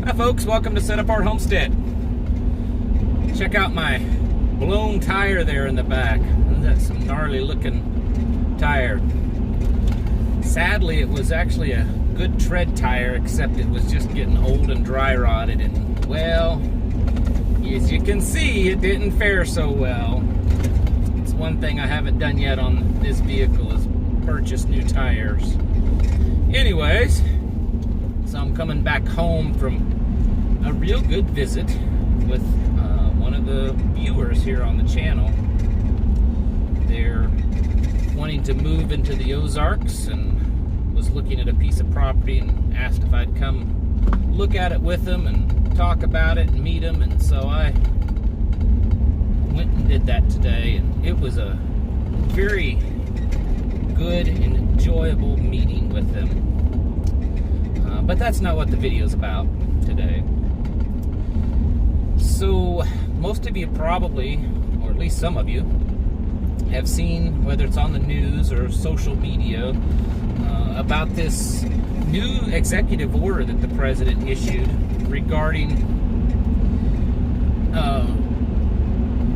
Hi folks, welcome to Set Apart Homestead. Check out my blown tire there in the back. That's some gnarly looking tire. Sadly, it was actually a good tread tire, except it was just getting old and dry rotted, and well, as you can see, it didn't fare so well. It's one thing I haven't done yet on this vehicle is purchase new tires. Anyways, so I'm coming back home from a real good visit with one of the viewers here on the channel. They're wanting to move into the Ozarks and was looking at a piece of property and asked if I'd come look at it with them and talk about it and meet them, and so I went and did that today, and it was a very good and enjoyable meeting with them. But that's not what the video's about today. So most of you probably, or at least some of you, have seen, whether it's on the news or social media, about this new executive order that the president issued regarding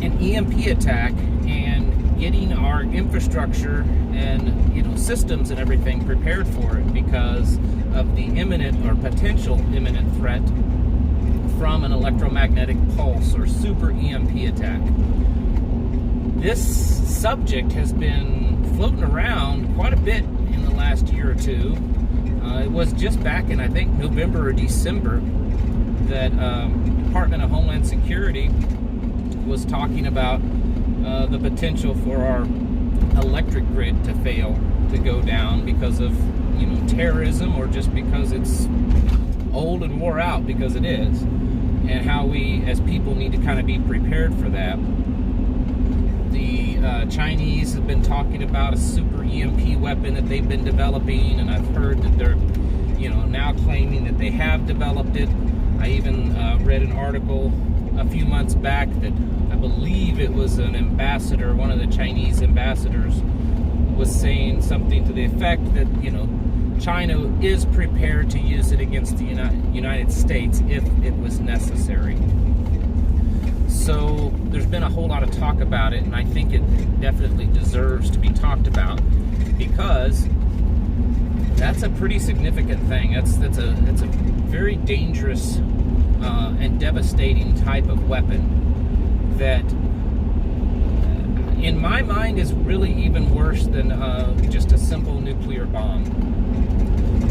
an EMP attack and getting our infrastructure and systems and everything prepared for it because of the imminent or potential imminent threat from an electromagnetic pulse or super EMP attack. This subject has been floating around quite a bit in the last year or two. It was just back in, I think, November or December that Department of Homeland Security was talking about the potential for our electric grid to fail, to go down because of terrorism, or just because it's old and wore out, because it is, and how we as people need to kind of be prepared for that. The Chinese have been talking about a super EMP weapon that they've been developing, and I've heard that they're now claiming that they have developed it. I even read an article a few months back that I believe it was an ambassador, one of the Chinese ambassadors, was saying something to the effect that China is prepared to use it against the United States if it was necessary. So there's been a whole lot of talk about it, and I think it definitely deserves to be talked about, because that's a pretty significant thing. It's a very dangerous and devastating type of weapon that, in my mind, is really even worse than just a simple nuclear bomb,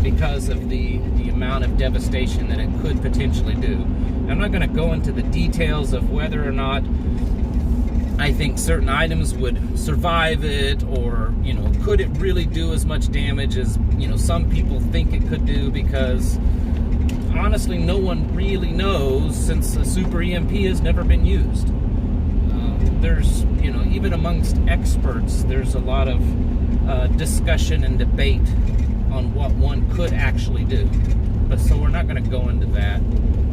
because of the amount of devastation that it could potentially do. I'm not going to go into the details of whether or not I think certain items would survive it, or could it really do as much damage as some people think it could do, because honestly no one really knows, since a super EMP has never been used. There's even amongst experts, there's a lot of discussion and debate on what one could actually do. But so we're not going to go into that,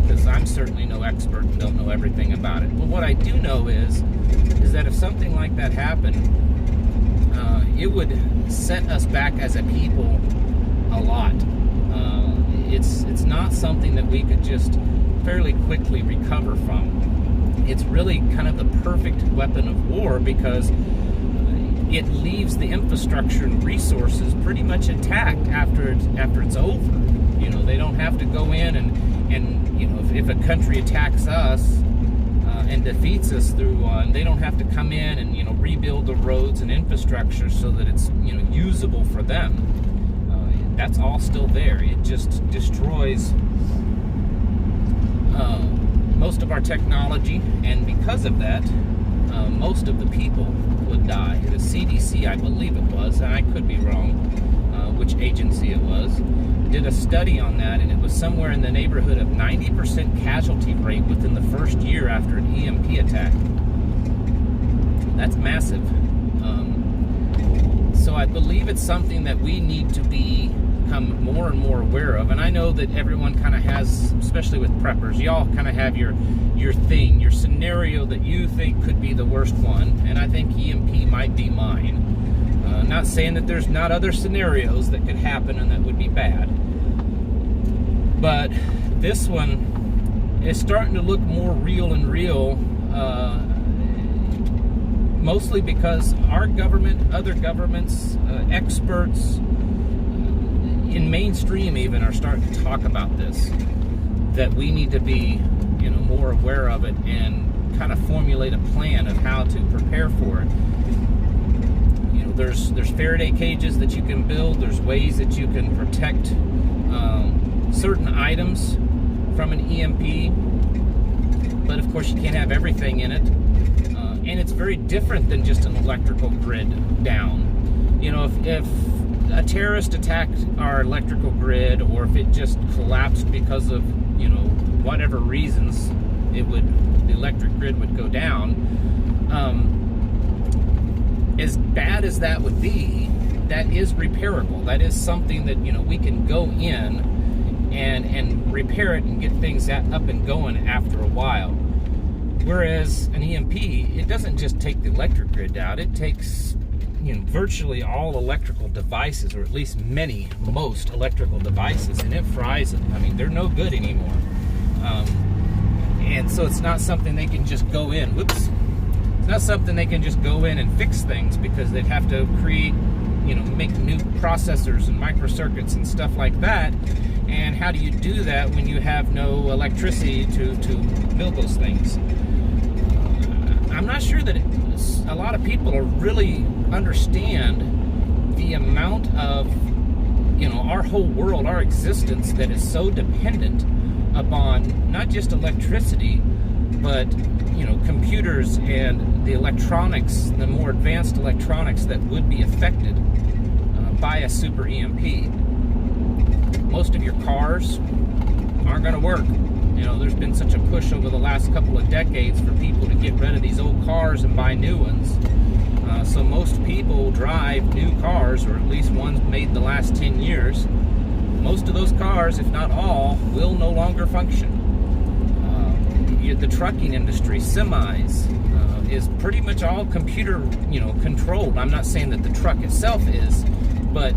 because I'm certainly no expert and don't know everything about it. But what I do know is that if something like that happened, it would set us back as a people a lot. It's not something that we could just fairly quickly recover from. It's really kind of the perfect weapon of war, because it leaves the infrastructure and resources pretty much intact after it's over. They don't have to go in and if a country attacks us and defeats us through one, they don't have to come in and rebuild the roads and infrastructure so that it's usable for them. That's all still there. It just destroys most of our technology, and because of that, most of the people would die. The CDC, I believe it was, and I could be wrong, which agency it was, did a study on that, and it was somewhere in the neighborhood of 90% casualty rate within the first year after an EMP attack. That's massive. So I believe it's something that we need to become more and more aware of. And I know that everyone kind of has, especially with preppers, y'all kind of have your thing, your scenario that you think could be the worst one, and I think EMP might be mine. Not saying that there's not other scenarios that could happen and that would be bad, but this one is starting to look more real and real, mostly because our government, other governments, experts in mainstream even are starting to talk about this, that we need to be, more aware of it and kind of formulate a plan of how to prepare for it. There's Faraday cages that you can build. There's ways that you can protect certain items from an EMP, but of course you can't have everything in it. And it's very different than just an electrical grid down. If a terrorist attacked our electrical grid, or if it just collapsed because of whatever reasons, the electric grid would go down. As bad as that would be, that is repairable. That is something that we can go in and repair it and get things up and going after a while. Whereas an EMP, it doesn't just take the electric grid down. It takes virtually all electrical devices, or at least most electrical devices, and it fries them. I mean, they're no good anymore. And so it's not something they can just go in. It's not something they can just go in and fix things, because they'd have to create, make new processors and microcircuits and stuff like that. And how do you do that when you have no electricity to build those things? I'm not sure that a lot of people really understand the amount of, our whole world, our existence, that is so dependent upon not just electricity, but computers and the electronics, the more advanced electronics that would be affected by a super EMP. Most of your cars aren't going to work. There's been such a push over the last couple of decades for people to get rid of these old cars and buy new ones. So most people drive new cars, or at least ones made in the last 10 years. Most of those cars, if not all, will no longer function. The trucking industry, semis, is pretty much all computer, controlled. I'm not saying that the truck itself is, but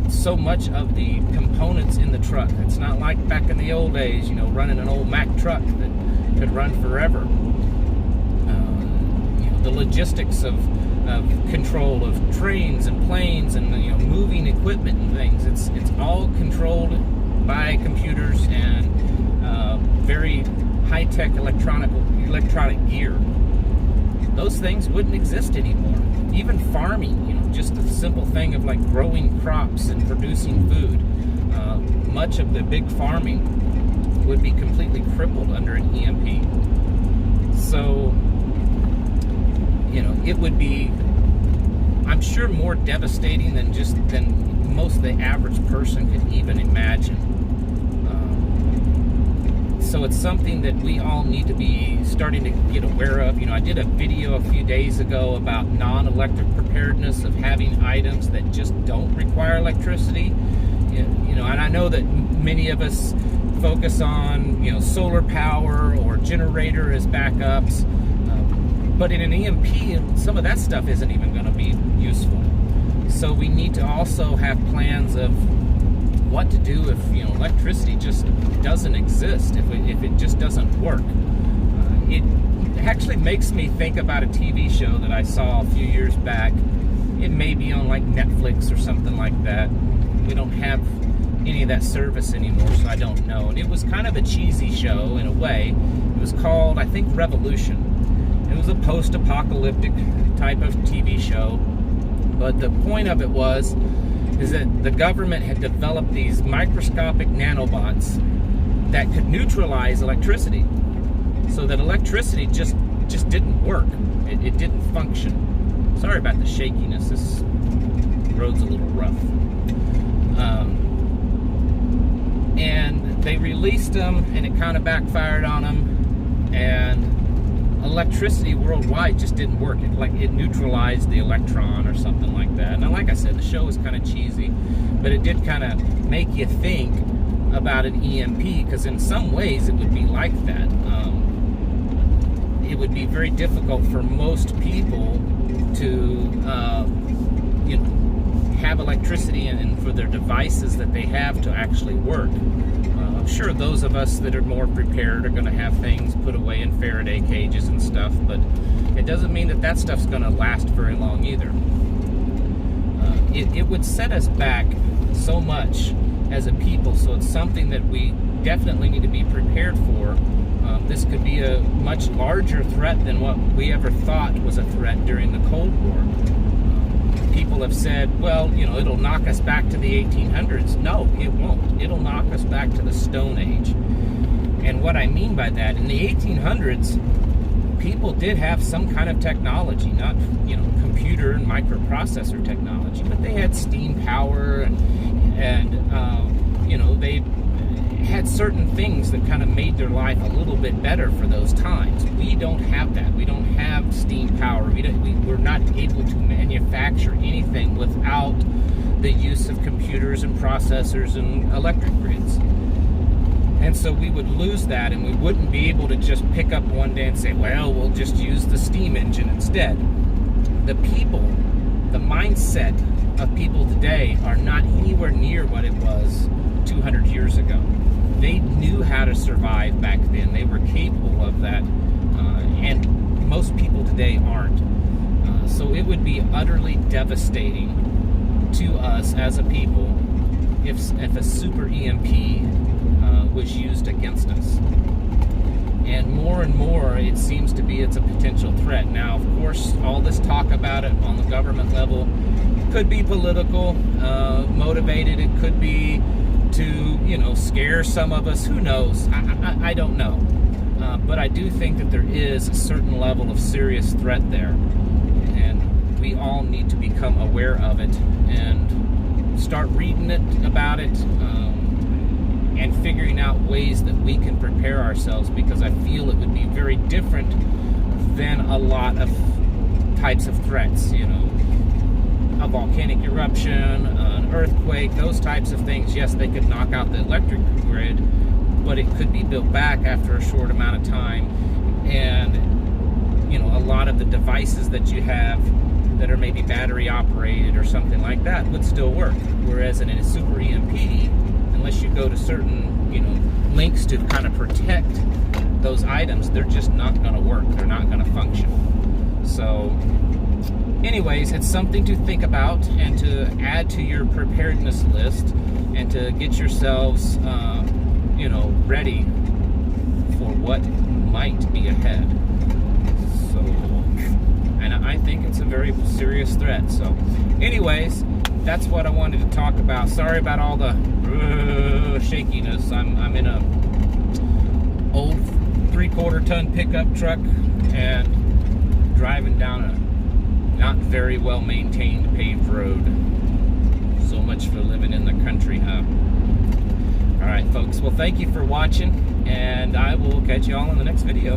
so much of the components in the truck. It's not like back in the old days, running an old Mack truck that could run forever. The logistics of control of trains and planes and moving equipment and things. It's all controlled by computers and very high-tech electronic gear. Those things wouldn't exist anymore. Even farming, just the simple thing of like growing crops and producing food. Much of the big farming would be completely crippled under an EMP. So, it would be, I'm sure, more devastating than most of the average person could even imagine. So it's something that we all need to be starting to get aware of. I did a video a few days ago about non-electric preparedness, of having items that just don't require electricity. And I know that many of us focus on, solar power or generator as backups. But in an EMP, some of that stuff isn't even going to be useful. So we need to also have plans of what to do if electricity just doesn't exist, if it just doesn't work. It actually makes me think about a TV show that I saw a few years back. It may be on like Netflix or something like that. We don't have any of that service anymore, so I don't know. And it was kind of a cheesy show in a way. It was called, I think, Revolution. It was a post-apocalyptic type of TV show. But the point of it is that the government had developed these microscopic nanobots that could neutralize electricity, so that electricity just didn't work. It didn't function. Sorry about the shakiness. This road's a little rough. And they released them, and it kind of backfired on them, and electricity worldwide just didn't work. It neutralized the electron or something like that. Now, like I said, the show was kind of cheesy, but it did kind of make you think about an EMP, because in some ways it would be like that. It would be very difficult for most people to have electricity and for their devices that they have to actually work. Sure, those of us that are more prepared are going to have things put away in Faraday cages and stuff, but it doesn't mean that that stuff's going to last very long either. It would set us back so much as a people, so it's something that we definitely need to be prepared for. This could be a much larger threat than what we ever thought was a threat during the Cold War. People have said, well, you know, it'll knock us back to the 1800s. No, it won't. It'll knock us back to the Stone Age. And what I mean by that, in the 1800s, people did have some kind of technology, not, you know, computer and microprocessor technology, but they had steam power and you know, they had certain things that kind of made their life a little bit better for those times. We don't have that. We don't have steam power. We're not able to manufacture anything without the use of computers and processors and electric grids. And so we would lose that, and we wouldn't be able to just pick up one day and say, well, we'll just use the steam engine instead. The people, the mindset of people today are not anywhere near what it was 200 years ago. They knew how to survive back then. They were capable of that, and most people today aren't. So it would be utterly devastating to us as a people if a super EMP was used against us. And more, it seems to be it's a potential threat. Now, of course, all this talk about it on the government level could be political, motivated. It could be to, you know, scare some of us. Who knows? I don't know. But I do think that there is a certain level of serious threat there. And we all need to become aware of it and start reading about it, and figuring out ways that we can prepare ourselves, because I feel it would be very different than a lot of types of threats, you know, a volcanic eruption, an earthquake, those types of things. Yes, they could knock out the electric grid, but it could be built back after a short amount of time. And, you know, a lot of the devices that you have that are maybe battery operated or something like that would still work. Whereas in a super EMP, unless you go to certain, you know, links to kind of protect those items, they're just not going to work. They're not going to function. So, anyways, it's something to think about and to add to your preparedness list, and to get yourselves, you know, ready for what might be ahead. So, and I think it's a very serious threat. So, anyways, that's what I wanted to talk about. Sorry about all the shakiness. I'm in a old 3/4 ton pickup truck and driving down a not very well maintained paved road. So much for living in the country, huh? All right, folks. Well, thank you for watching, and I will catch you all in the next video.